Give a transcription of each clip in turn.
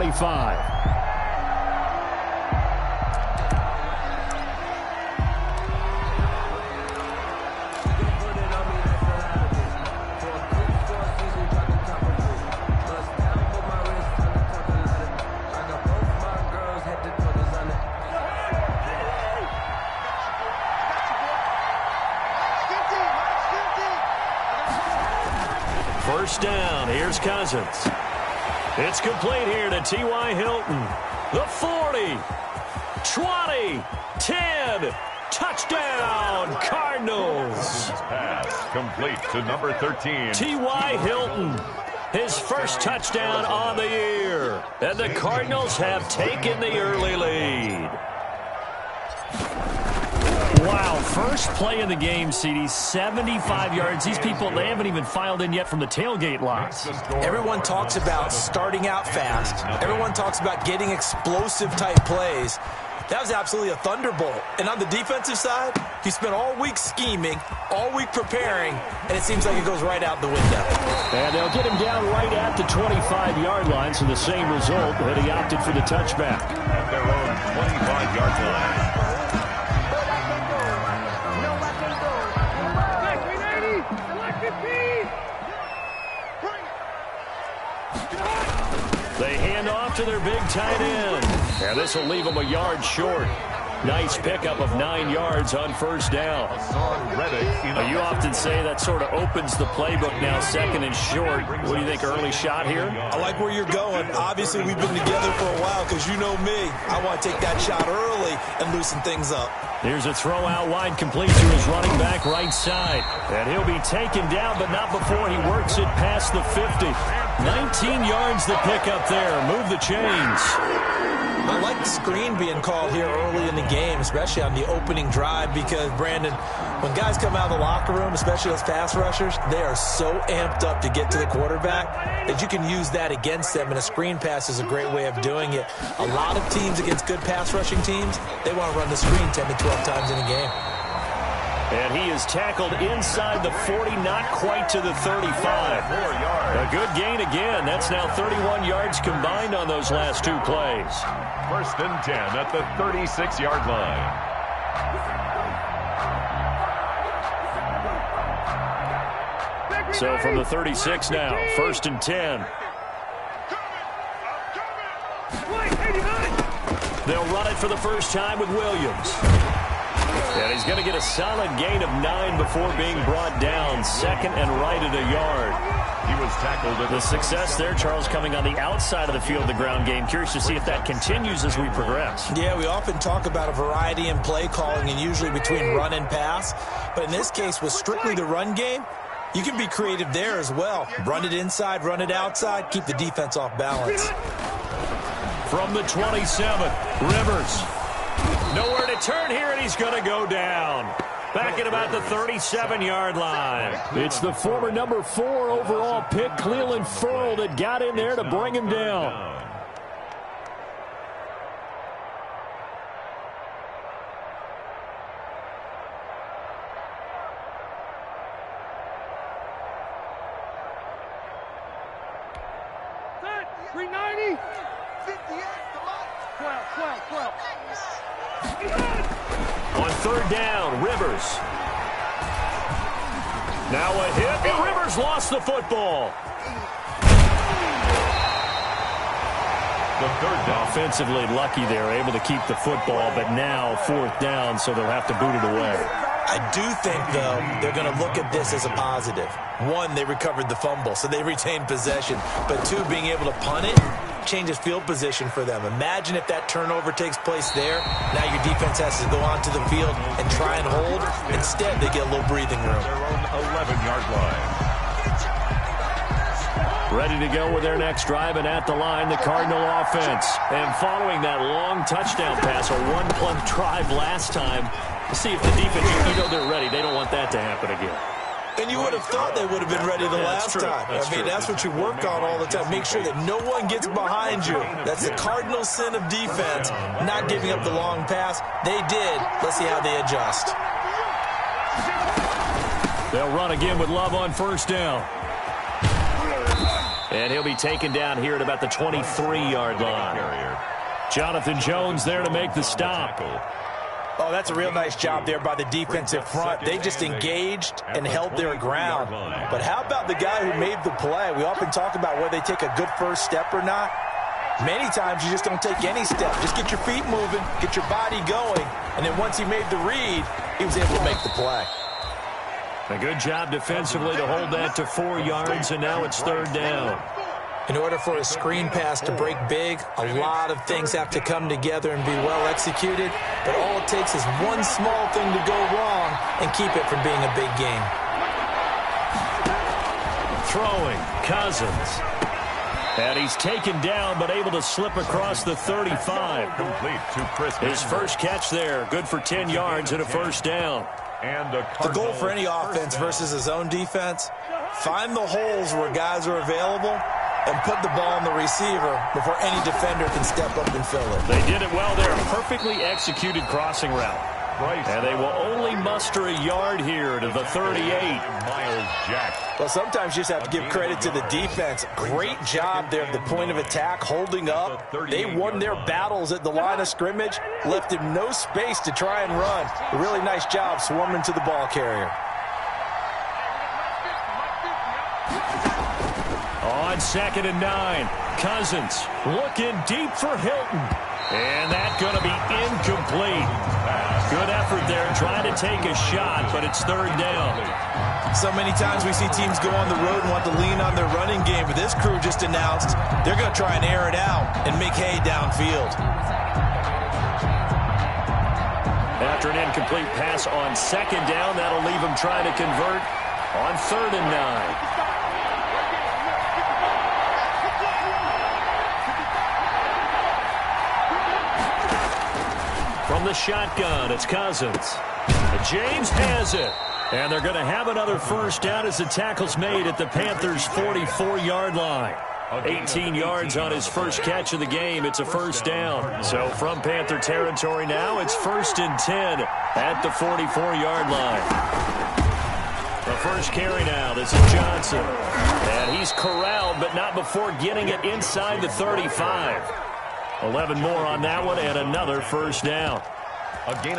25. First down, here's Cousins. It's complete here to T.Y. Hilton. The 40, 20, 10, touchdown, Cardinals. Pass complete to number 13. T.Y. Hilton, his first touchdown on the year. And the Cardinals have taken the early lead. Wow, first play in the game, CD, 75 yards. These people, they haven't even filed in yet from the tailgate lots. Everyone talks about starting out fast. Everyone talks about getting explosive-type plays. That was absolutely a thunderbolt. And on the defensive side, he spent all week scheming, all week preparing, and it seems like it goes right out the window. And they'll get him down right at the 25-yard line, so the same result that he opted for the touchback. At their own 25-yard line. They hand off to their big tight end. And this will leave them a yard short. Nice pickup of 9 yards on first down. You often say that sort of opens the playbook now, second and short. What do you think, early shot here? I like where you're going. Obviously, we've been together for a while because you know me. I want to take that shot early and loosen things up. Here's a throw out wide, complete to his running back right side. And he'll be taken down, but not before he works it past the 50. 19 yards to pick up there. Move the chains. I like the screen being called here early in the game, especially on the opening drive, because, Brandon, when guys come out of the locker room, especially those pass rushers, they are so amped up to get to the quarterback that you can use that against them, and a screen pass is a great way of doing it. A lot of teams against good pass rushing teams, they want to run the screen 10 to 12 times in a game. And he is tackled inside the 40, not quite to the 35. A good gain again. That's now 31 yards combined on those last two plays. First and 10 at the 36-yard line. So from the 36 now, first and 10. They'll run it for the first time with Williams. And he's going to get a solid gain of 9 before being brought down. Second and right at a yard. He was tackled at the success there, Charles, coming on the outside of the field, the ground game. Curious to see if that continues as we progress. Yeah, we often talk about a variety in play calling and usually between run and pass. But in this case, with strictly the run game, you can be creative there as well. Run it inside, run it outside, keep the defense off balance. From the 27, Rivers. Nowhere to turn here, and he's going to go down. Back at about the 37-yard line. It's the former number 4 overall pick, Cleveland Ferrell, that got in there to bring him down. On third down, Rivers. Now a hit, and Rivers lost the football. The third down. Offensively lucky they're able to keep the football, but now fourth down, so they'll have to boot it away. I do think, though, they're going to look at this as a positive. One, they recovered the fumble, so they retained possession. But two, being able to punt it changes field position for them. Imagine if that turnover takes place there. Now your defense has to go onto the field and try and hold. Instead, they get a little breathing room. Their own 11-yard line. Ready to go with their next drive, and at the line, the Cardinal offense. And following that long touchdown pass, a one-play drive last time, see if the defense, you know they're ready. They don't want that to happen again. And you would have thought they would have been ready the last time. That's what you work on all the time. Make sure that no one gets behind you. That's the cardinal sin of defense, not giving up the long pass. They did. Let's see how they adjust. They'll run again with Love on first down. And he'll be taken down here at about the 23-yard line. Jonathan Jones there to make the stop. Oh, that's a real nice job there by the defensive front. They just engaged and held their ground. But how about the guy who made the play? We often talk about whether they take a good first step or not. Many times you just don't take any step. Just get your feet moving, get your body going, and then once he made the read, he was able to make the play. A good job defensively to hold that to 4 yards, and now it's 3rd down. In order for a screen pass to break big, a lot of things have to come together and be well executed, but all it takes is one small thing to go wrong and keep it from being a big game. Throwing, Cousins. And he's taken down, but able to slip across the 35. Complete to Chris. His first catch there, good for 10 yards and a 1st down. And the goal for any offense versus a zone defense, find the holes where guys are available and put the ball on the receiver before any defender can step up and fill it. They did it well there. Perfectly executed crossing route. And they will only muster a yard here to the 38. Miles Jack. Well, sometimes you just have to give credit to the defense. Great job there at the point of attack, holding up. They won their battles at the line of scrimmage, left him no space to try and run. A really nice job swarming to the ball carrier. On 2nd and 9, Cousins looking deep for Hilton. And that's going to be incomplete. Good effort there trying to take a shot, but it's 3rd down. So many times we see teams go on the road and want to lean on their running game, but this crew just announced they're going to try and air it out and make hay downfield. After an incomplete pass on 2nd down, that'll leave him trying to convert on 3rd and 9. From the shotgun, it's Cousins. James has it. And they're going to have another 1st down as the tackle's made at the Panthers' 44-yard line. 18 yards on his first catch of the game. It's a 1st down. So from Panther territory now, it's 1st and 10 at the 44-yard line. The first carry now. This is Johnson. And he's corralled, but not before getting it inside the 35. 11 more on that one, and another 1st down.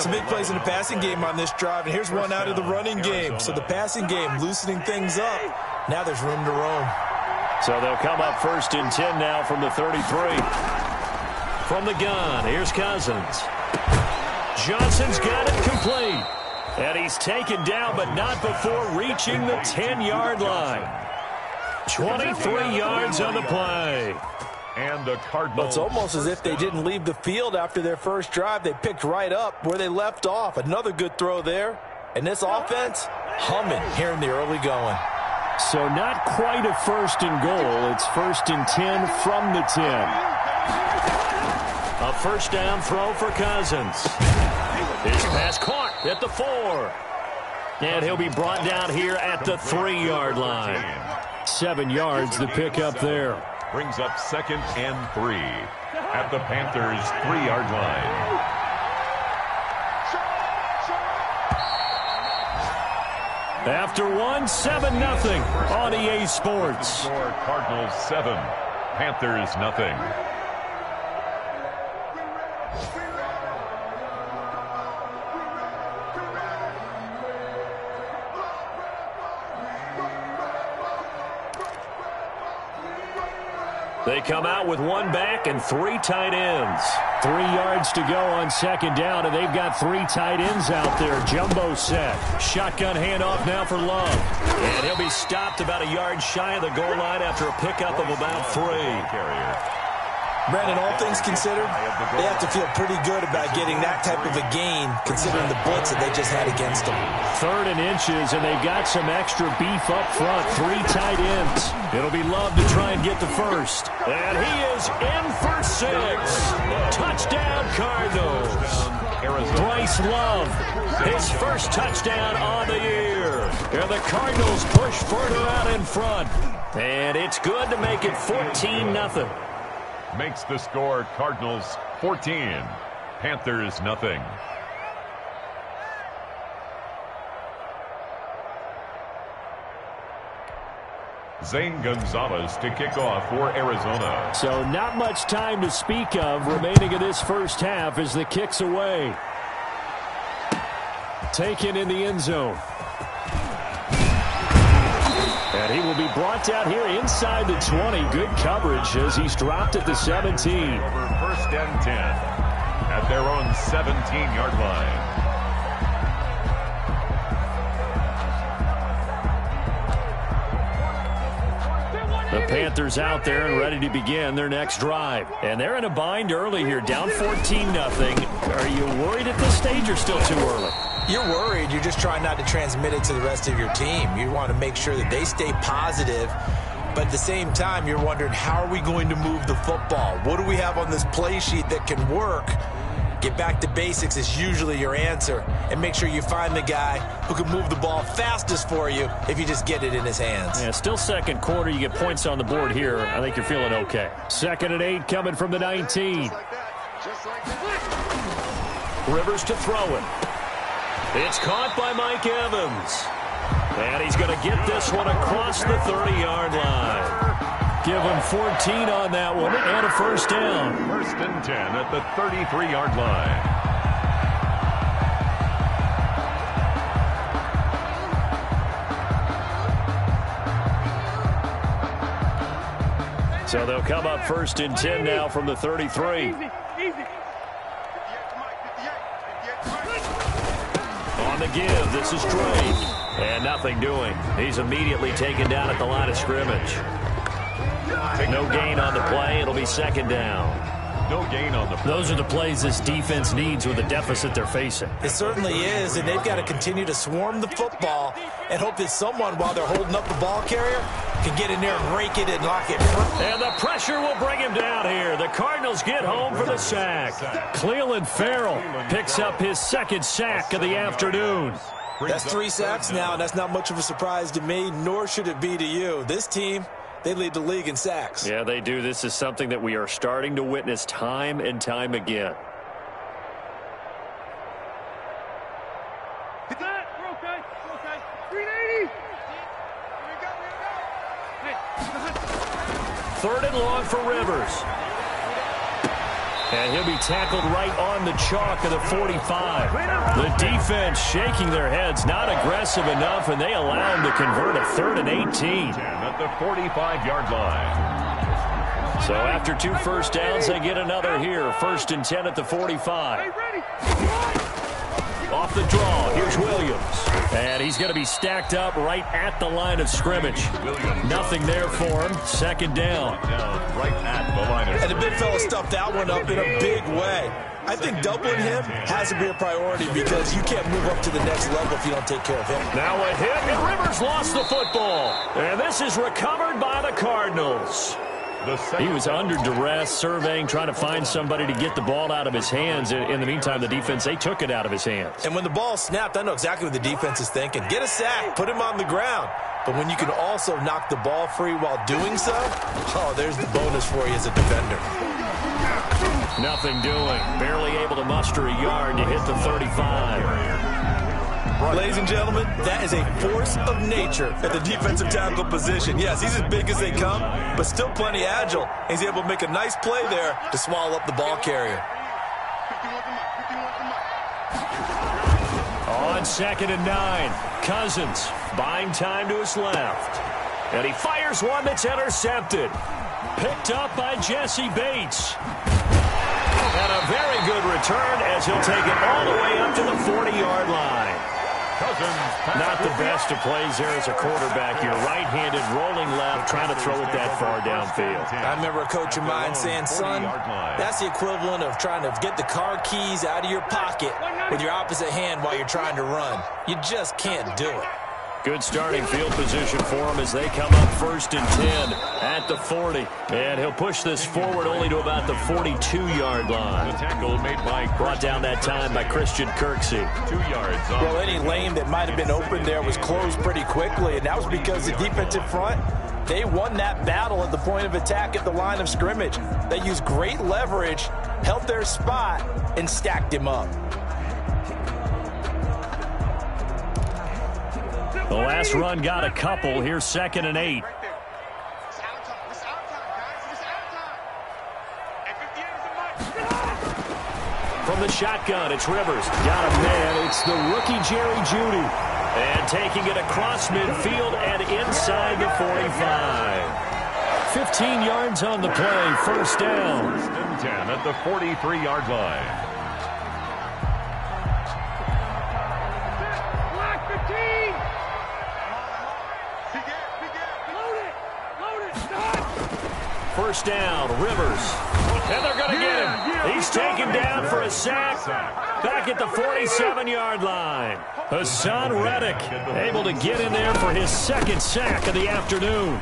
Some big plays in the passing game on this drive, and here's one out of the running game. So the passing game loosening things up. Now there's room to roam. So they'll come up 1st and 10 now from the 33. From the gun, here's Cousins. Johnson's got it complete. And he's taken down, but not before reaching the 10-yard line. 23 yards on the play. And the Cardinals. It's almost as if they didn't leave the field after their first drive. They picked right up where they left off. Another good throw there. And this offense, humming here in the early going. So not quite a 1st and goal. It's 1st and 10 from the 10. A 1st down throw for Cousins. His pass caught at the 4. And he'll be brought down here at the 3-yard line. 7 yards the pickup there. Brings up 2nd and 3 at the Panthers' 3-yard line. After 7-0 on EA Sports. Score Cardinals 7, Panthers nothing. They come out with 1 back and 3 tight ends. 3 yards to go on 2nd down, and they've got 3 tight ends out there. Jumbo set. Shotgun handoff now for Love. And he'll be stopped about a yard shy of the goal line after a pickup of about 3. Brandon, all things considered, they have to feel pretty good about getting that type of a gain, considering the blitz that they just had against them. 3rd and inches, and they've got some extra beef up front. 3 tight ends. It'll be Love to try and get the first. And he is in for 6. Touchdown, Cardinals. Bryce Love, his first touchdown on the year. And the Cardinals push further out in front. And it's good to make it 14-0. Makes the score Cardinals 14, Panthers nothing. Zane Gonzalez to kick off for Arizona. So not much time to speak of remaining in this first half as the kick's away. Taken in the end zone. And he will be brought down here inside the 20. Good coverage as he's dropped at the 17. Over 1st and 10 at their own 17-yard line. The Panthers out there and ready to begin their next drive. And they're in a bind early here, down 14-0. Are you worried at this stage or still too early? You're worried. You're just trying not to transmit it to the rest of your team. You want to make sure that they stay positive. But at the same time, you're wondering, how are we going to move the football? What do we have on this play sheet that can work? Get back to basics is usually your answer. And make sure you find the guy who can move the ball fastest for you if you just get it in his hands. Yeah, still second quarter. You get points on the board here. I think you're feeling okay. 2nd and 8 coming from the 19. Rivers to throw it. It's caught by Mike Evans. And he's going to get this one across the 30-yard line. Give him 14 on that one and a first down. 1st and 10 at the 33-yard line. So they'll come up 1st and 10 now from the 33. On the give, this is Drake. And nothing doing. He's immediately taken down at the line of scrimmage. No gain on the play. It'll be 2nd down. No gain on the play. Those are the plays this defense needs with the deficit they're facing. It certainly is, and they've got to continue to swarm the football and hope that someone, while they're holding up the ball carrier, can get in there and rake it and lock it. And the pressure will bring him down here. The Cardinals get home for the sack. Cleveland Farrell picks up his 2nd sack of the afternoon. That's 3 sacks now, and that's not much of a surprise to me, nor should it be to you. This team, they lead the league in sacks. Yeah, they do. This is something that we are starting to witness time and time again. We're okay. We're okay. 380. 3rd and long for Rivers. And he'll be tackled right on the chalk of the 45. The defense shaking their heads, not aggressive enough, and they allow him to convert a 3rd and 18. At the 45-yard line. So after 2 first downs, they get another here. 1st and 10 at the 45. Off the draw, here's Williams. And he's going to be stacked up right at the line of scrimmage. Nothing there for him. 2nd down. Right at the line of scrimmage. And the big fella stuffed that one up in a big way. I think doubling him has to be a priority because you can't move up to the next level if you don't take care of him. Now a hit, and Rivers lost the football. And this is recovered by the Cardinals. He was under duress, surveying, trying to find somebody to get the ball out of his hands. In the meantime, the defense, they took it out of his hands. And when the ball snapped, I know exactly what the defense is thinking. Get a sack, put him on the ground. But when you can also knock the ball free while doing so, oh, there's the bonus for you as a defender. Nothing doing. Barely able to muster a yard to hit the 35. Ladies and gentlemen, that is a force of nature at the defensive tackle position. Yes, he's as big as they come, but still plenty agile. He's able to make a nice play there to swallow up the ball carrier. On 2nd and 9, Cousins buying time to his left. And he fires one that's intercepted. Picked up by Jesse Bates. And a very good return as he'll take it all the way up to the 40-yard line. Not the best of plays there as a quarterback. You're right-handed, rolling left, trying to throw it that far downfield. I remember a coach of mine saying, son, that's the equivalent of trying to get the car keys out of your pocket with your opposite hand while you're trying to run. You just can't do it. Good starting field position for him as they come up 1st and 10 at the 40. And he'll push this forward only to about the 42-yard line. The tackle made by brought down that time by Christian Kirksey. 2 yards. Well, any lane that might have been open there was closed pretty quickly, and that was because the defensive front, they won that battle at the point of attack at the line of scrimmage. They used great leverage, held their spot, and stacked him up. The last run got a couple. Here's 2nd and 8. from the shotgun. It's Rivers. Got a man. It's the rookie Jerry Jeudy. And taking it across midfield and inside the 45. 15 yards on the play. First down. 10 at the 43-yard line. Black 15. Load it, stop. First down, Rivers. And they're going to get him. He's taken down for a sack. Back at the 47-yard line. Hassan Reddick able to get in there for his second sack of the afternoon.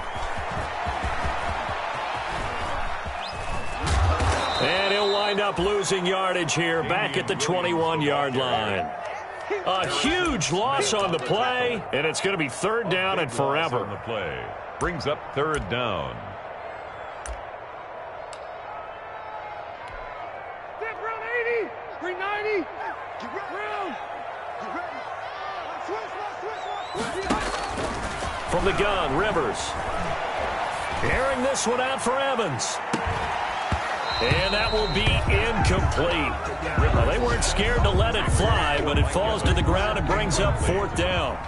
And he'll wind up losing yardage here back at the 21-yard line. A huge loss on the play, and it's going to be third down and forever. On the play brings up third down. Step round 80. Screen 90. Round. From the gun, Rivers. Airing this one out for Evans. And that will be incomplete. Well, they weren't scared to let it fly, but it falls to the ground and brings up fourth down.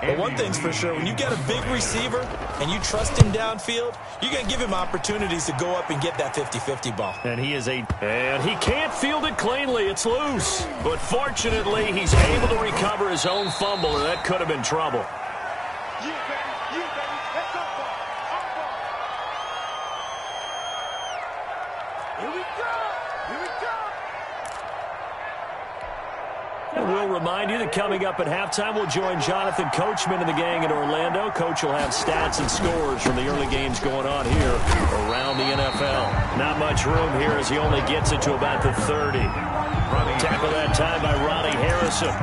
But one thing's for sure, when you get a big receiver and you trust him downfield, you're going to give him opportunities to go up and get that 50-50 ball. And he can't field it cleanly. It's loose. But fortunately, he's able to recover his own fumble, and that could have been trouble. And we'll remind you that coming up at halftime, we'll join Jonathan Coachman and the gang in Orlando. Coach will have stats and scores from the early games going on here around the NFL. Not much room here as he only gets it to about the 30. Tackle that time by Ronnie Harrison.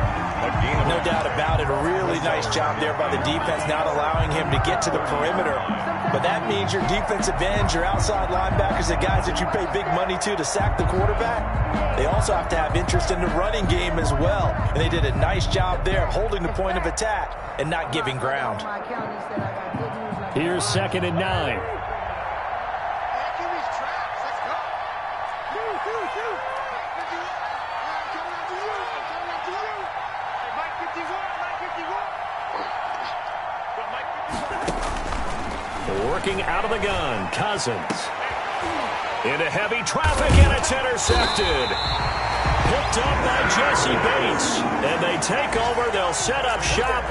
No doubt about it. A really nice job there by the defense, not allowing him to get to the perimeter. But that means your defensive ends, your outside linebackers, the guys that you pay big money to sack the quarterback, they also have to have interest in the running game as well. And they did a nice job there of holding the point of attack and not giving ground. Here's 2nd and 9. Working out of the gun, Cousins. Into heavy traffic, and it's intercepted. Picked up by Jesse Bates. And they take over. They'll set up shop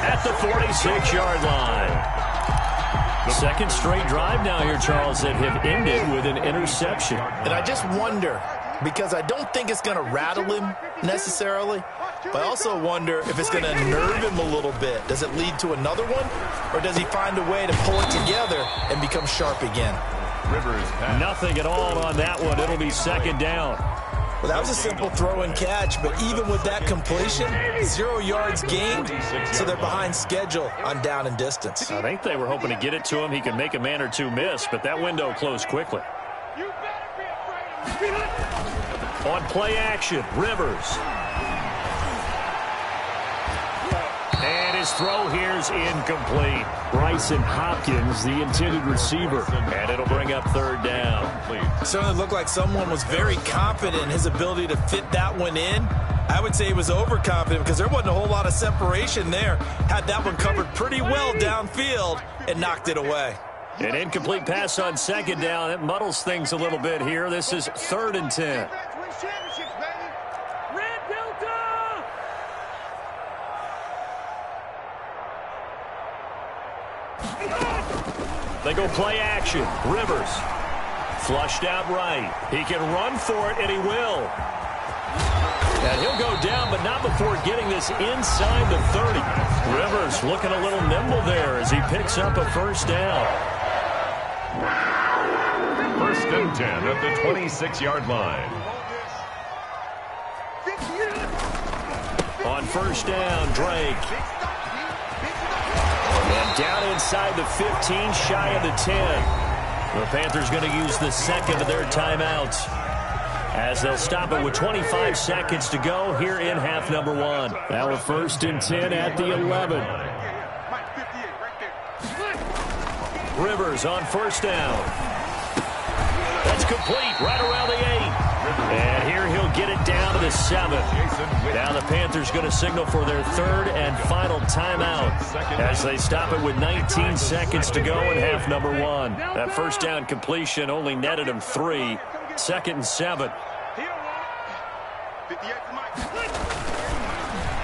at the 46-yard line. Second straight drive now here, Charles, that have ended with an interception. And I just wonder, because I don't think it's going to rattle him necessarily, but I also wonder if it's going to nerve him a little bit. Does it lead to another one, or does he find a way to pull it together and become sharp again? Nothing at all on that one. It'll be second down. Well, that was a simple throw and catch, but even with that completion, 0 yards gained, so they're behind schedule on down and distance. I think they were hoping to get it to him. He could make a man or two miss, but that window closed quickly. On play action, Rivers. And his throw here's incomplete. Bryson Hopkins, the intended receiver. And it'll bring up third down. It certainly looked like someone was very confident in his ability to fit that one in. I would say he was overconfident because there wasn't a whole lot of separation there. Had that one covered pretty well downfield and knocked it away. An incomplete pass on second down. It muddles things a little bit here. This is 3rd and 10. They go play action. Rivers. Flushed out right. He can run for it, and he will. And he'll go down, but not before getting this inside the 30. Rivers looking a little nimble there as he picks up a first down. 1st and 10 at the 26-yard line. On first down, Drake. And down inside the 15, shy of the 10. The Panthers going to use the second of their timeouts as they'll stop it with 25 seconds to go here in half number 1. Now a 1st and 10 at the 11. Rivers on first down. That's complete right around the 8. And here he'll get it down to the 7. Now the Panthers going to signal for their third and final timeout as they stop it with 19 seconds to go in half number 1. That first down completion only netted them 3. 2nd and 7.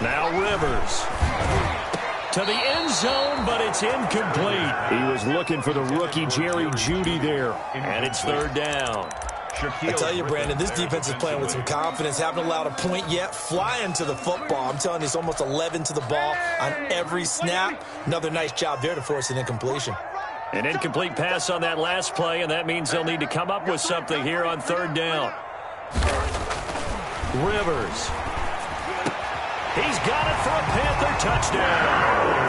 Now Rivers to the end zone, but it's incomplete. He was looking for the rookie Jerry Jeudy there, and it's 3rd down. I tell you, Brandon, this defense is playing with some confidence. Haven't allowed a point yet. Flying to the football. I'm telling you, it's almost 11 to the ball on every snap. Another nice job there to force an incompletion. An incomplete pass on that last play, and that means they'll need to come up with something here on 3rd down. Rivers. He's got it for a Panther touchdown.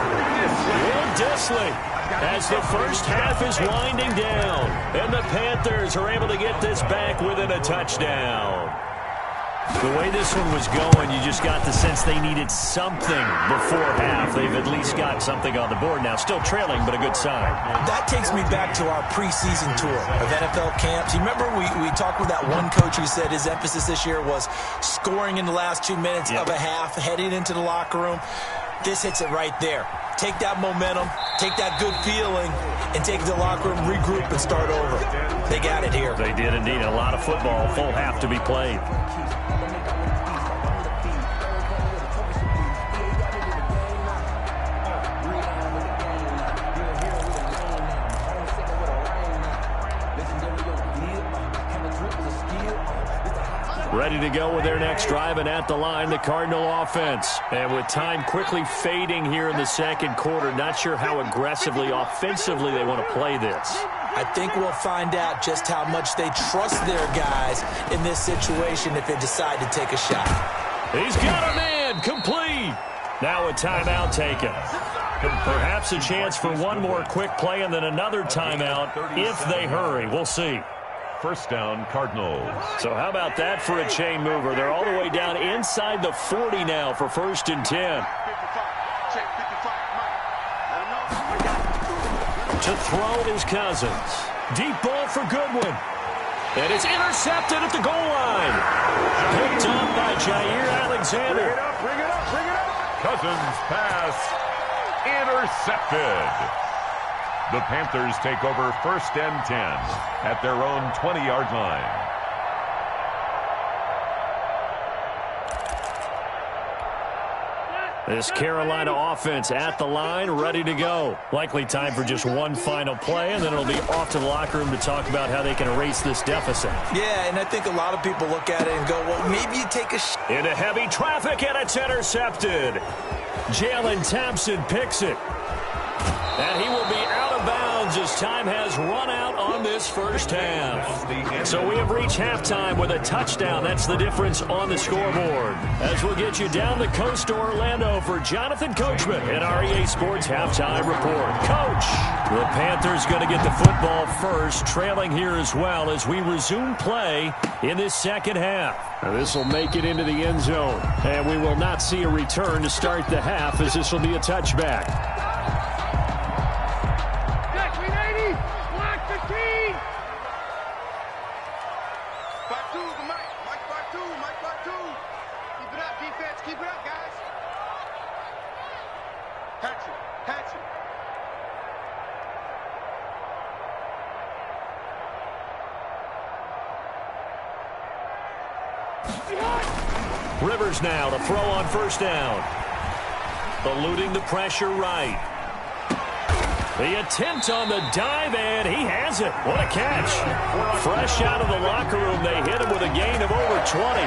Will Dissly as the first half is winding down. And the Panthers are able to get this back within a touchdown. The way this one was going, you just got the sense they needed something before half. They've at least got something on the board now. Still trailing, but a good sign. That takes me back to our preseason tour of NFL camps. You remember we talked with that one coach who said his emphasis this year was scoring in the last 2 minutes of a half, heading into the locker room. This hits it right there. Take that momentum, take that good feeling, and take it to the locker room, regroup, and start over. They got it here. They did indeed. A lot of football, full half to be played. Ready to go with their next drive, and at the line, the Cardinal offense. And with time quickly fading here in the 2nd quarter, not sure how aggressively, offensively they want to play this. I think we'll find out just how much they trust their guys in this situation if they decide to take a shot. He's got a man, complete. Now a timeout taken. Perhaps a chance for one more quick play and then another timeout if they hurry. We'll see. 1st down, Cardinals. So how about that for a chain mover? They're all the way down inside the 40 now for 1st and 10. To throw is Cousins. Deep ball for Goodwin. And it's intercepted at the goal line. Picked up by Jair Alexander. Bring it up, bring it up. Cousins pass intercepted. The Panthers take over 1st and 10 at their own 20-yard line. This Carolina offense at the line, ready to go. Likely time for just one final play, and then it'll be off to the locker room to talk about how they can erase this deficit. Yeah, and I think a lot of people look at it and go, well, maybe you take a shot. Into heavy traffic, and it's intercepted. Jalen Thompson picks it. And he will be out of bounds as time has run out on this first half. So we have reached halftime with a touchdown. That's the difference on the scoreboard. As we'll get you down the coast to Orlando for Jonathan Coachman in our EA Sports Halftime Report. Coach, the Panthers going to get the football first, trailing here as well as we resume play in this 2nd half. Now this will make it into the end zone, and we will not see a return to start the half as this will be a touchback. Rivers now to throw on 1st down. Eluding the pressure right. The attempt on the dive, and he has it. What a catch. Fresh out of the locker room, they hit him with a gain of over 20.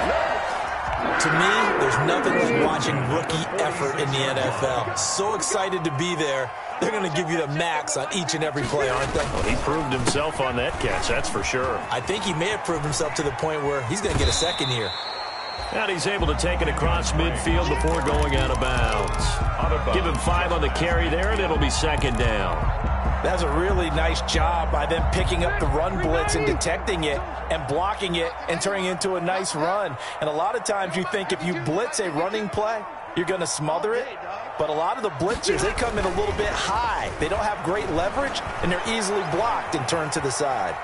To me, there's nothing like watching rookie effort in the NFL. So excited to be there. They're going to give you the max on each and every play, aren't they? Well, he proved himself on that catch, that's for sure. I think he may have proved himself to the point where he's going to get a second here. And he's able to take it across midfield before going out of bounds. Give him 5 on the carry there, and it'll be 2nd down. That's a really nice job by them picking up the run blitz and detecting it and blocking it and turning it into a nice run. And a lot of times you think if you blitz a running play, you're going to smother it. But a lot of the blitzers, they come in a little bit high. They don't have great leverage, and they're easily blocked and turned to the side.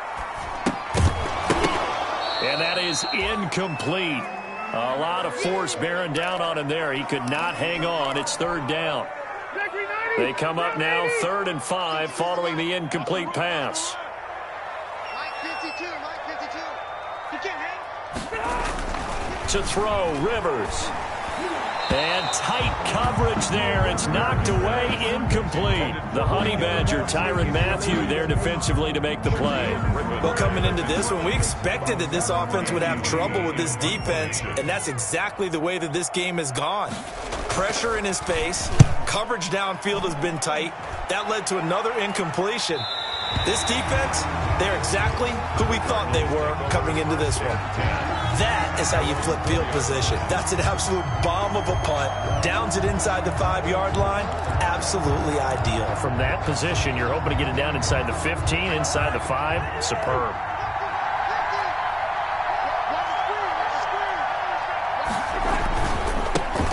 And that is incomplete. A lot of force bearing down on him there. He could not hang on. It's third down. They come up now 3rd and 5 following the incomplete pass. To throw, Rivers. And tight coverage there. It's knocked away, incomplete. The Honey Badger, Tyrann Mathieu, there defensively to make the play. Well, coming into this one, we expected that this offense would have trouble with this defense, and that's exactly the way that this game has gone. Pressure in his face, coverage downfield has been tight. That led to another incompletion. This defense, they're exactly who we thought they were coming into this one. That is how you flip field position. That's an absolute bomb of a punt. Downs it inside the 5-yard line. Absolutely ideal. From that position, you're hoping to get it down inside the 15, inside the 5. Superb.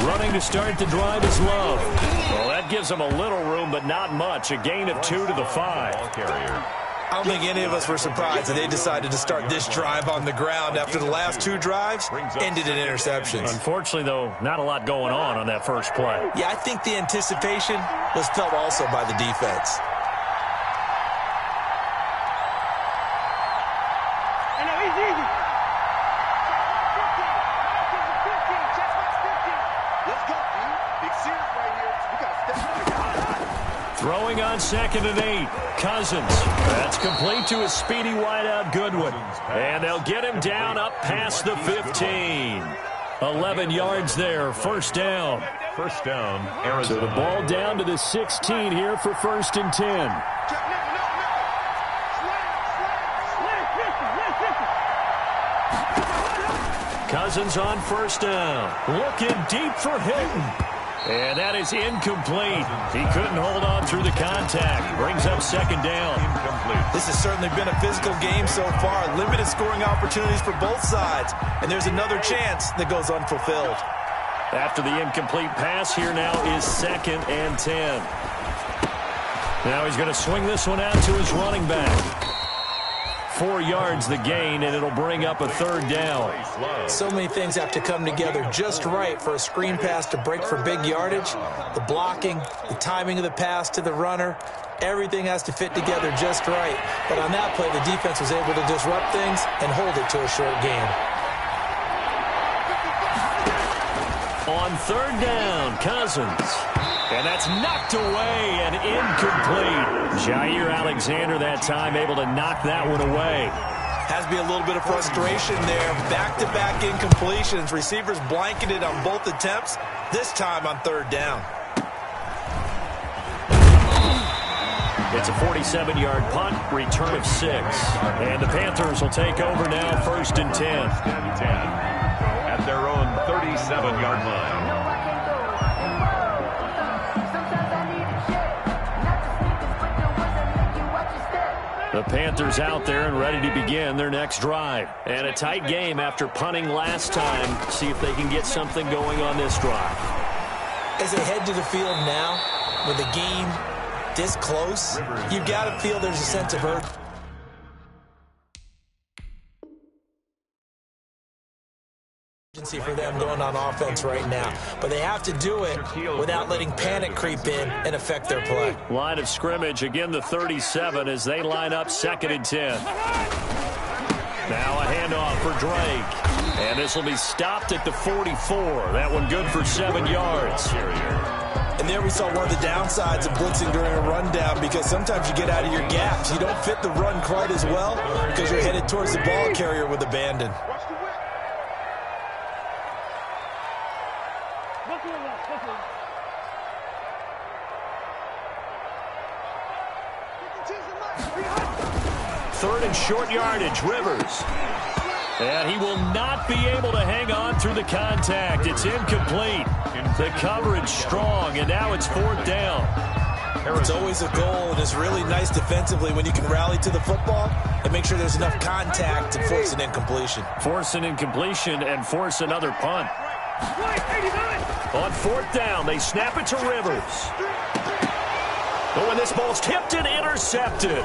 Running to start the drive is Love. Well, that gives them a little room, but not much. A gain of 2 to the 5. I don't think any of us were surprised that they decided to start this drive on the ground after the last 2 drives ended in interceptions. Unfortunately, though, not a lot going on that first play. Yeah, I think the anticipation was felt also by the defense. Throwing on 2nd and 8. Cousins. That's complete to a speedy wideout Goodwin. And they'll get him down up past the 15. 11 yards there. First down. First down, Arizona. So the ball down to the 16 here for 1st and 10. Cousins on first down. Looking deep for Hilton. And that is incomplete. He couldn't hold on through the contact. Brings up 2nd down. Incomplete. This has certainly been a physical game so far. Limited scoring opportunities for both sides. And there's another chance that goes unfulfilled. After the incomplete pass, here now is 2nd and 10. Now he's going to swing this one out to his running back. 4 yards the gain, and it'll bring up a 3rd down. So many things have to come together just right for a screen pass to break for big yardage. The blocking, the timing of the pass to the runner, everything has to fit together just right. But on that play, the defense was able to disrupt things and hold it to a short gain. On 3rd down, Cousins. And that's knocked away and incomplete. Jair Alexander that time able to knock that one away. Has to be a little bit of frustration there. Back-to-back incompletions. Receivers blanketed on both attempts, this time on 3rd down. It's a 47-yard punt, return of 6. And the Panthers will take over now, 1st and 10. At their own 37-yard line. The Panthers out there and ready to begin their next drive. And a tight game after punting last time. See if they can get something going on this drive. As they head to the field now, with the game this close, you've got to feel there's a sense of urgency for them going on offense right now. But they have to do it without letting panic creep in and affect their play. Line of scrimmage, again the 37 as they line up 2nd and 10. Now a handoff for Drake. And this will be stopped at the 44. That one good for 7 yards. And there we saw one of the downsides of blitzing during a rundown, because sometimes you get out of your gaps. You don't fit the run quite as well because you're headed towards the ball carrier with abandon. Third and short yardage, Rivers. And he will not be able to hang on through the contact. It's incomplete. The coverage strong, and now it's 4th down. It's always a goal, and it's really nice defensively when you can rally to the football and make sure there's enough contact to force an incompletion. Force an incompletion and force another punt. On 4th down, they snap it to Rivers. But when this ball's tipped and intercepted.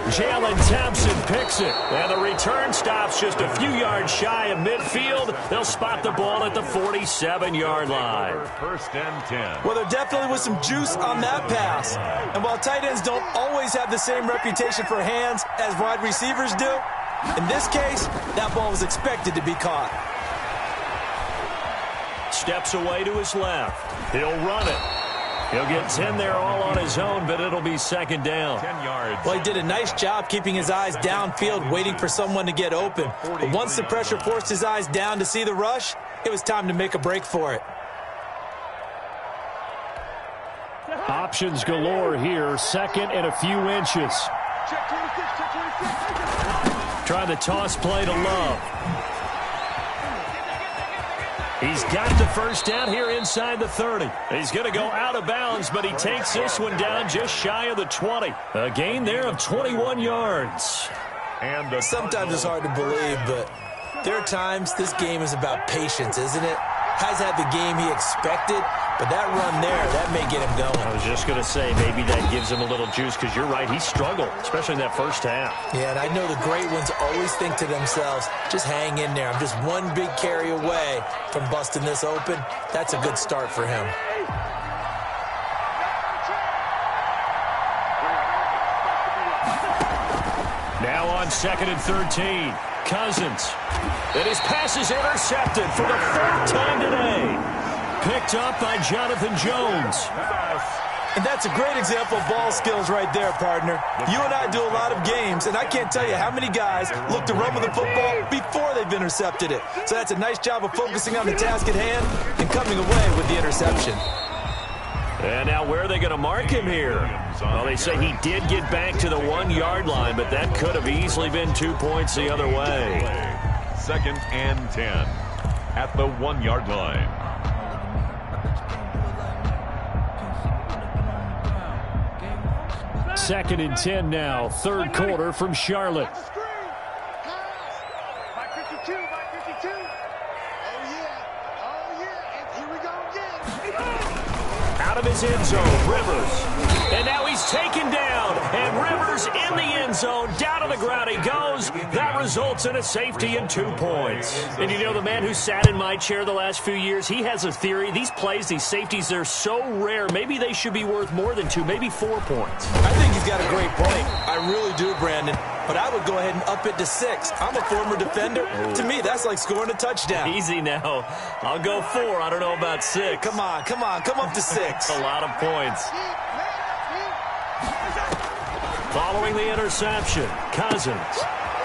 Jalen Thompson picks it. And the return stops just a few yards shy of midfield. They'll spot the ball at the 47-yard line. First and 10. Well, there definitely was some juice on that pass. And while tight ends don't always have the same reputation for hands as wide receivers do, in this case, that ball was expected to be caught. Steps away to his left. He'll run it. He'll get 10 there all on his own, but it'll be second down. 10 yards. Well, he did a nice job keeping his eyes downfield, waiting for someone to get open. But once the pressure forced his eyes down to see the rush, it was time to make a break for it. Options galore here. Second and a few inches. Try the toss play to Love. He's got the first down here inside the 30. He's going to go out of bounds, but he takes this one down just shy of the 20. A gain there of 21 yards. And sometimes it's hard to believe, but there are times this game is about patience, isn't it? Has had the game he expected, but that run there, that may get him going. I was just going to say, maybe that gives him a little juice, because you're right, he struggled, especially in that first half. Yeah, and I know the great ones always think to themselves, just hang in there. I'm just one big carry away from busting this open. That's a good start for him. Now on second and 13, Cousins. And his pass is intercepted for the fourth time today. Picked up by Jonathan Jones. And that's a great example of ball skills right there, partner. You and I do a lot of games, and I can't tell you how many guys look to run with the football before they've intercepted it. So that's a nice job of focusing on the task at hand and coming away with the interception. And now where are they going to mark him here? Well, they say he did get back to the 1-yard line, but that could have easily been 2 points the other way. Second and 10 at the 1-yard line. Second and 10 now, third quarter from Charlotte. Out of his end zone, Rivers. And now he's taken down. And Rivers in the end zone. Down to the ground he goes. That results in a safety and 2 points. And you know, the man who sat in my chair the last few years, he has a theory. These plays, these safeties, they're so rare. Maybe they should be worth more than 2, maybe 4 points. I think he's got a great point. I really do, Brandon. But I would go ahead and up it to 6. I'm a former defender. Oh. To me, that's like scoring a touchdown. Easy now. I'll go 4. I don't know about 6. Come on. Come up to 6. A lot of points. Following the interception, Cousins.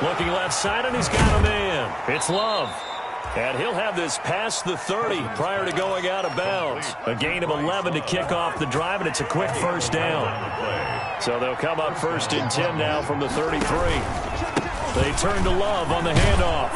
Looking left side, and he's got a man. It's Love. And he'll have this past the 30 prior to going out of bounds. A gain of 11 to kick off the drive, and it's a quick first down. So they'll come up first and 10 now from the 33. They turn to Love on the handoff.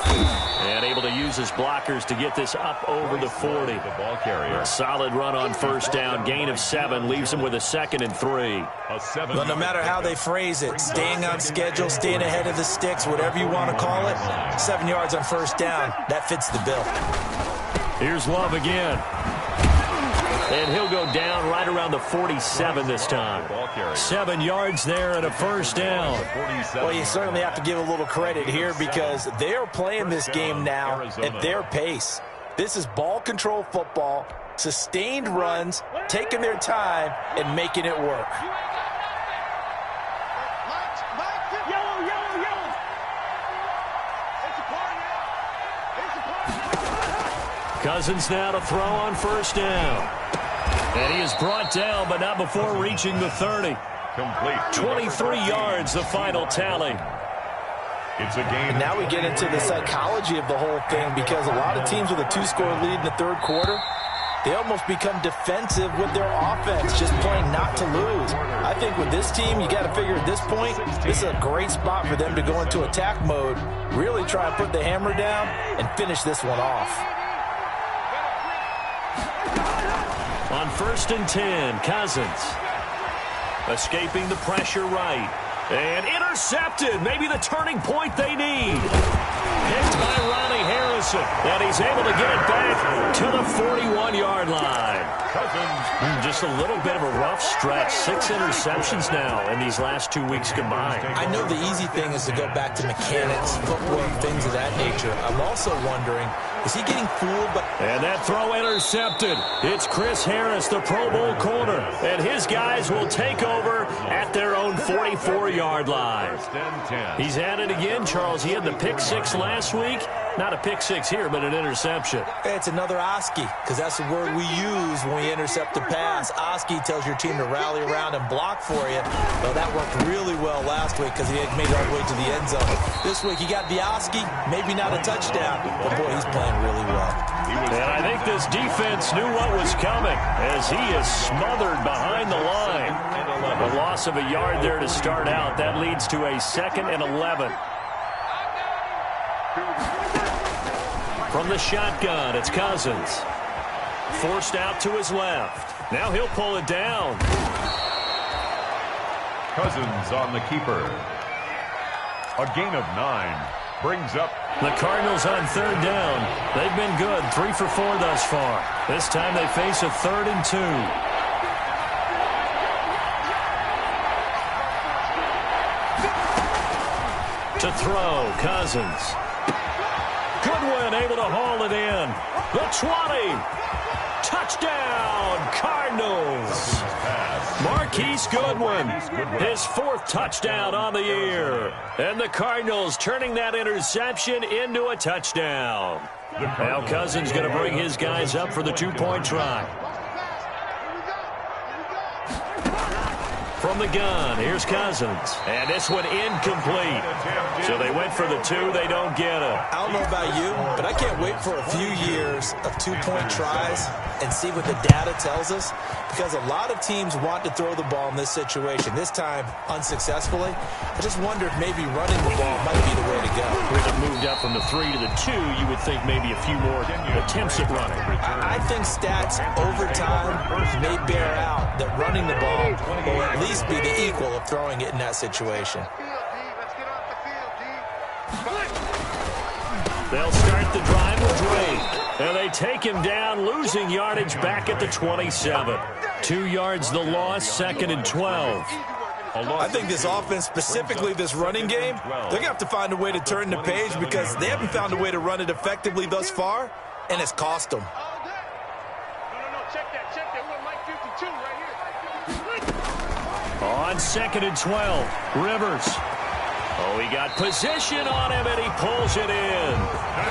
And able to use his blockers to get this up over the 40. The ball carrier. A solid run on first down. Gain of 7 leaves him with a second and 3. Well, no matter how they phrase it, staying on schedule, staying ahead of the sticks, whatever you want to call it, 7 yards on first down, that fits the bill. Here's Love again. And he'll go down right around the 47 this time. 7 yards there and a first down. Well, you certainly have to give a little credit here because they are playing this game now at their pace. This is ball control football, sustained runs, taking their time and making it work. Cousins now to throw on first down. And he is brought down, but not before reaching the 30. Complete. 23 yards, the final tally. It's a game. And now we get into the psychology of the whole thing because a lot of teams with a 2-score lead in the third quarter, they almost become defensive with their offense, just playing not to lose. I think with this team, you got to figure at this point, this is a great spot for them to go into attack mode, really try and put the hammer down and finish this one off. On first and 10, Cousins. Escaping the pressure right. And intercepted. Maybe the turning point they need. Picked by Ronnie Harrison. And he's able to get it back to the 41-yard line. Just a little bit of a rough stretch. 6 interceptions now in these last 2 weeks combined. I know the easy thing is to go back to mechanics, footwork, things of that nature. I'm also wondering, is he getting fooled? And that throw intercepted. It's Chris Harris, the Pro Bowl corner. And his guys will take over at their own 44-yard line. He's at it again, Charles. He had the pick 6 last week. Not a pick 6 here, but an interception. It's another Oski, because that's the word we use when we intercept the pass. Oski tells your team to rally around and block for you. Well, that worked really well last week because he had made it all the way to the end zone. This week he got the Oski, maybe not a touchdown, but boy, he's playing really well. And I think this defense knew what was coming as he is smothered behind the line. A loss of a yard there to start out. That leads to a 2nd and 11. From the shotgun, it's Cousins. Forced out to his left. Now he'll pull it down. Cousins on the keeper. A gain of 9. Brings up. The Cardinals on 3rd down. They've been good, 3 for 4 thus far. This time they face a 3rd and 2. To throw, Cousins. Goodwin able to haul it in. The 20. Touchdown, Cardinals. Marquise Goodwin, his 4th touchdown on the year. And the Cardinals turning that interception into a touchdown. Now Cousins going to bring his guys up for the 2-point try. From the gun, here's Cousins. And this one incomplete. So they went for the 2. They don't get it. I don't know about you, but I can't wait for a few years of 2-point tries and see what the data tells us, because a lot of teams want to throw the ball in this situation. This time, unsuccessfully. I just wonder if maybe running the ball might be the way to go. With it moved up from the 3 to the 2, you would think maybe a few more attempts at running. I think stats over time may bear out that running the ball will at least be the equal of throwing it in that situation. They'll start the drive with Drake. And they take him down, losing yardage back at the 27. 2 yards the loss, 2nd and 12. I think this offense, specifically this running game, they're going to have to find a way to turn the page because they haven't found a way to run it effectively thus far, and it's cost them. On 2nd and 12, Rivers. Oh, he got position on him, and he pulls it in.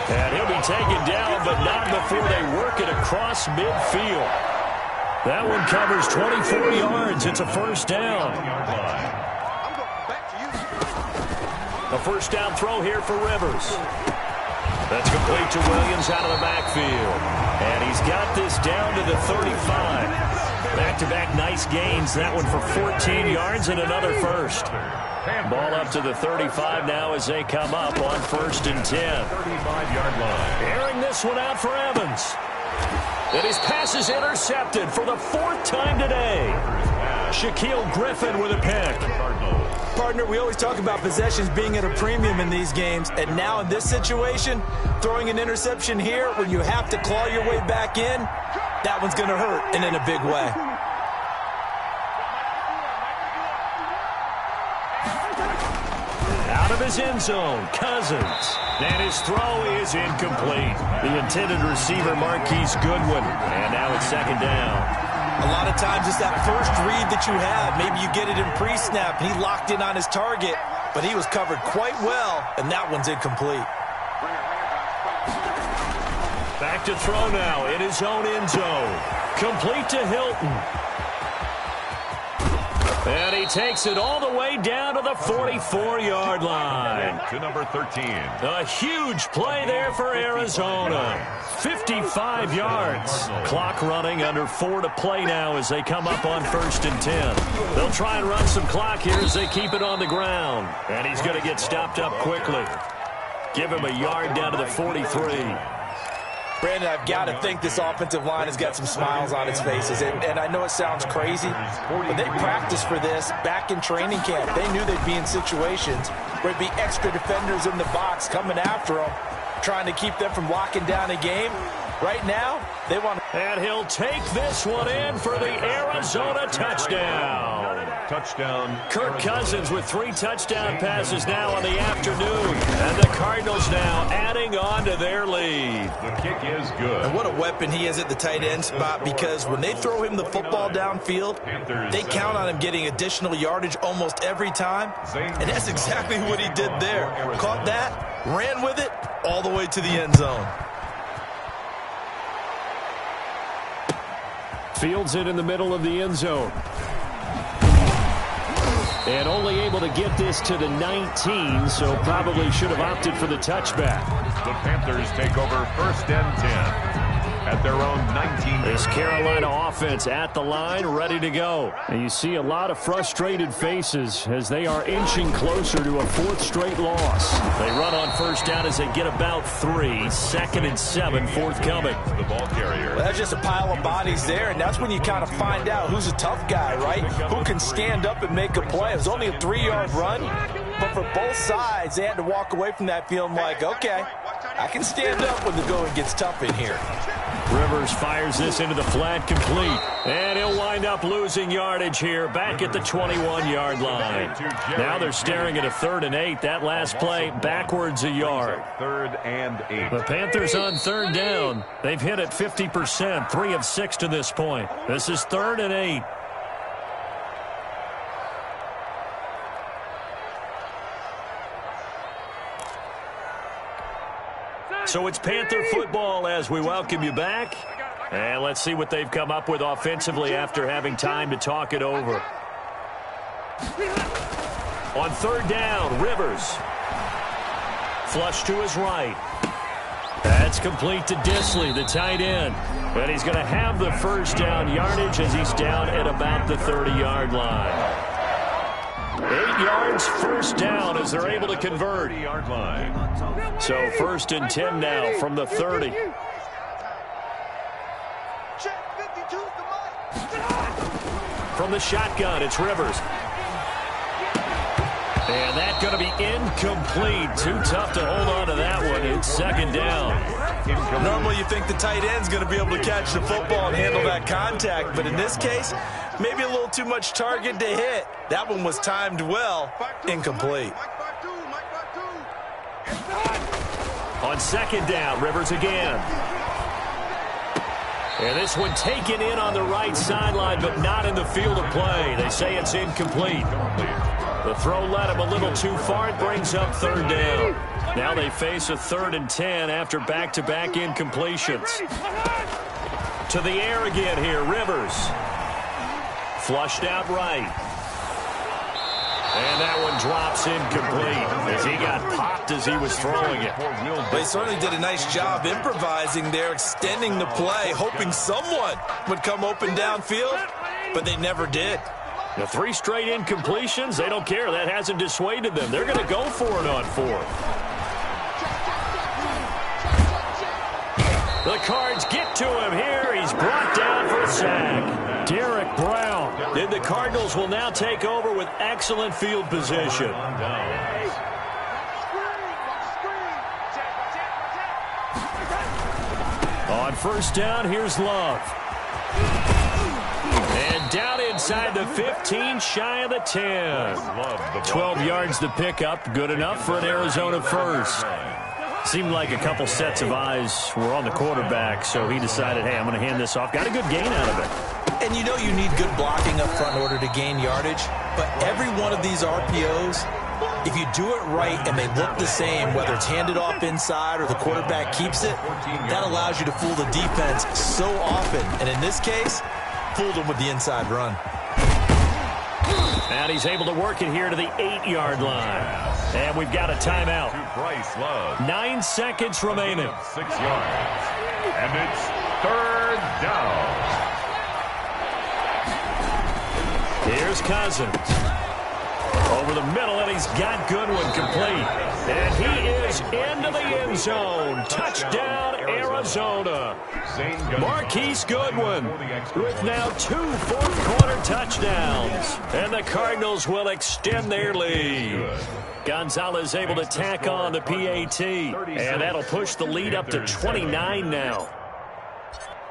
And he'll be taken down, but not before they work it across midfield. That one covers 24 yards. It's a 1st down. A 1st down throw here for Rivers. That's complete to Williams out of the backfield. And he's got this down to the 35. Back-to-back nice gains. That one for 14 yards and another 1st. Ball up to the 35 now as they come up on 1st and 10. 35-yard line. Airing this one out for Evans. And his pass is intercepted for the 4th time today. Shaquille Griffin with a pick. Partner, we always talk about possessions being at a premium in these games, and now in this situation, throwing an interception here when you have to claw your way back in, that one's going to hurt, and in a big way. Out of his end zone, Cousins. And his throw is incomplete. The intended receiver, Marquise Goodwin. And now it's 2nd down. A lot of times it's that first read that you have. Maybe you get it in pre-snap, and he locked in on his target, but he was covered quite well, and that one's incomplete. Back to throw now in his own end zone. Complete to Hilton. And he takes it all the way down to the 44-yard line. To number 13. A huge play there for Arizona. 55 yards. Clock running, under 4 to play now as they come up on 1st and 10. They'll try and run some clock here as they keep it on the ground. And he's going to get stopped up quickly. Give him a yard down to the 43. Brandon, I've got to think this offensive line has got some smiles on its faces. And I know it sounds crazy, but they practiced for this back in training camp. They knew they'd be in situations where there'd be extra defenders in the box coming after them, trying to keep them from locking down a game. Right now, they want to... And he'll take this one in for the Arizona touchdown. Touchdown. Kirk Cousins with 3 touchdown passes now in the afternoon. And the Cardinals now adding on to their lead. The kick is good. And what a weapon he is at the tight end spot, because when they throw him the football downfield, they count on him getting additional yardage almost every time. And that's exactly what he did there. Caught that, ran with it, all the way to the end zone. Fields it in the middle of the end zone. And only able to get this to the 19, so probably should have opted for the touchback. The Panthers take over 1st and 10 at their own 19. This Carolina offense at the line, ready to go. And you see a lot of frustrated faces as they are inching closer to a 4th straight loss. They run on 1st down as they get about 3. 2nd and 7 forthcoming. The ball carrier. Well, that's just a pile of bodies there, and that's when you kind of find out who's a tough guy, right? Who can stand up and make a play. It was only a 3-yard run, but for both sides, they had to walk away from that feeling like, okay, I can stand up when the going gets tough in here. Rivers fires this into the flat, complete. And he'll wind up losing yardage here back at the 21-yard line. Now they're staring at a 3rd and 8. That last play backwards a yard. 3rd and 8. The Panthers on 3rd down. They've hit it 50%, 3 of 6 to this point. This is 3rd and 8. So it's Panther football as we welcome you back. And let's see what they've come up with offensively after having time to talk it over. On 3rd down, Rivers. Flush to his right. That's complete to Disley, the tight end. And he's going to have the 1st down yardage as he's down at about the 30-yard line. 8 yards, 1st down as they're able to convert. 30-yard line. So 1st and 10 now from the 30. From the shotgun, it's Rivers. And that's going to be incomplete. Too tough to hold on to that one. It's 2nd down. Normally you think the tight end's going to be able to catch the football and handle that contact, but in this case, maybe a little too much target to hit. That one was timed well. Incomplete. On 2nd down, Rivers again. And this one taken in on the right sideline, but not in the field of play. They say it's incomplete. The throw led him a little too far. It brings up 3rd down. Now they face a 3rd and 10 after back-to-back incompletions. To the air again here, Rivers. Flushed out right. And that one drops incomplete as he got popped as he was throwing it. They certainly did a nice job improvising there, extending the play, hoping someone would come open downfield, but they never did. The 3 straight incompletions, they don't care. That hasn't dissuaded them. They're going to go for it on 4th. The Cards get to him here. He's brought down for a sack. Derek Brown. And the Cardinals will now take over with excellent field position. On 1st down, here's Love. And down inside the 15, shy of the 10. 12 yards to pick up. Good enough for an Arizona 1st. Seemed like a couple sets of eyes were on the quarterback, so he decided, hey, I'm going to hand this off. Got a good gain out of it. And you know you need good blocking up front in order to gain yardage, but every one of these RPOs, if you do it right and they look the same, whether it's handed off inside or the quarterback keeps it, that allows you to fool the defense so often. And in this case, fooled them with the inside run. And he's able to work it here to the 8-yard line. And we've got a timeout. 9 seconds remaining. 6 yards. And it's 3rd down. Here's Cousins. Over the middle, and he's got Goodwin complete. And he is into the end zone. Touchdown, Arizona. Marquise Goodwin with now 2 fourth-quarter touchdowns. And the Cardinals will extend their lead. Gonzalez able to tack on the PAT. And that'll push the lead up to 29 now.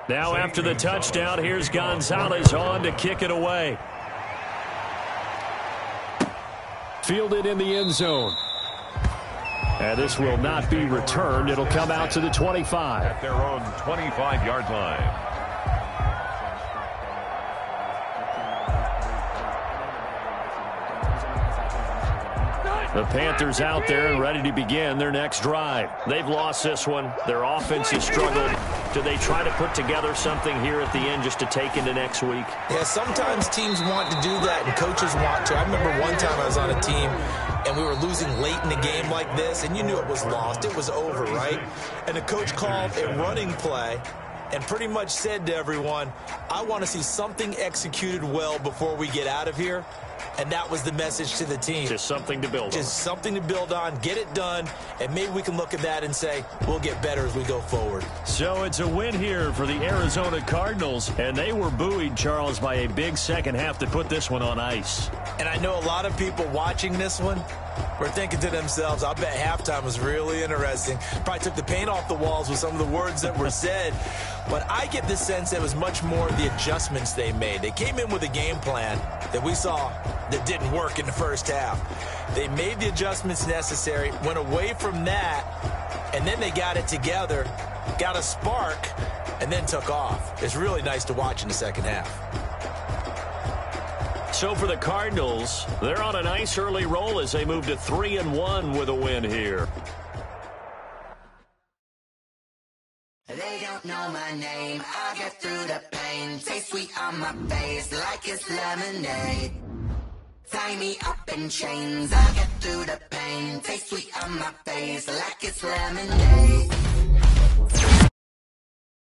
Now after the touchdown, here's Gonzalez on to kick it away. Fielded in the end zone. And this will not be returned. It'll come out to the 25. At their own 25-yard line. The Panthers out there and ready to begin their next drive. They've lost this one. Their offense has struggled. Do they try to put together something here at the end just to take into next week? Yeah, sometimes teams want to do that and coaches want to. I remember one time I was on a team and we were losing late in the game like this, and you knew it was lost. It was over, right? And the coach called a running play and pretty much said to everyone, I want to see something executed well before we get out of here. And that was the message to the team. Just something to build on. Just something to build on, get it done, and maybe we can look at that and say, we'll get better as we go forward. So it's a win here for the Arizona Cardinals, and they were buoyed, Charles, by a big second half to put this one on ice. And I know a lot of people watching this one were thinking to themselves, I bet halftime was really interesting. Probably took the paint off the walls with some of the words that were said. But I get the sense it was much more the adjustments they made. They came in with a game plan that we saw that didn't work in the first half. They made the adjustments necessary, went away from that, and then they got it together, got a spark, and then took off. It's really nice to watch in the second half. So for the Cardinals, they're on a nice early roll as they move to 3-1 with a win here. They don't know my name, I get through the pain. Taste sweet on my face like it's lemonade. Tie me up in chains, I get through the pain. Taste sweet on my face like it's lemonade.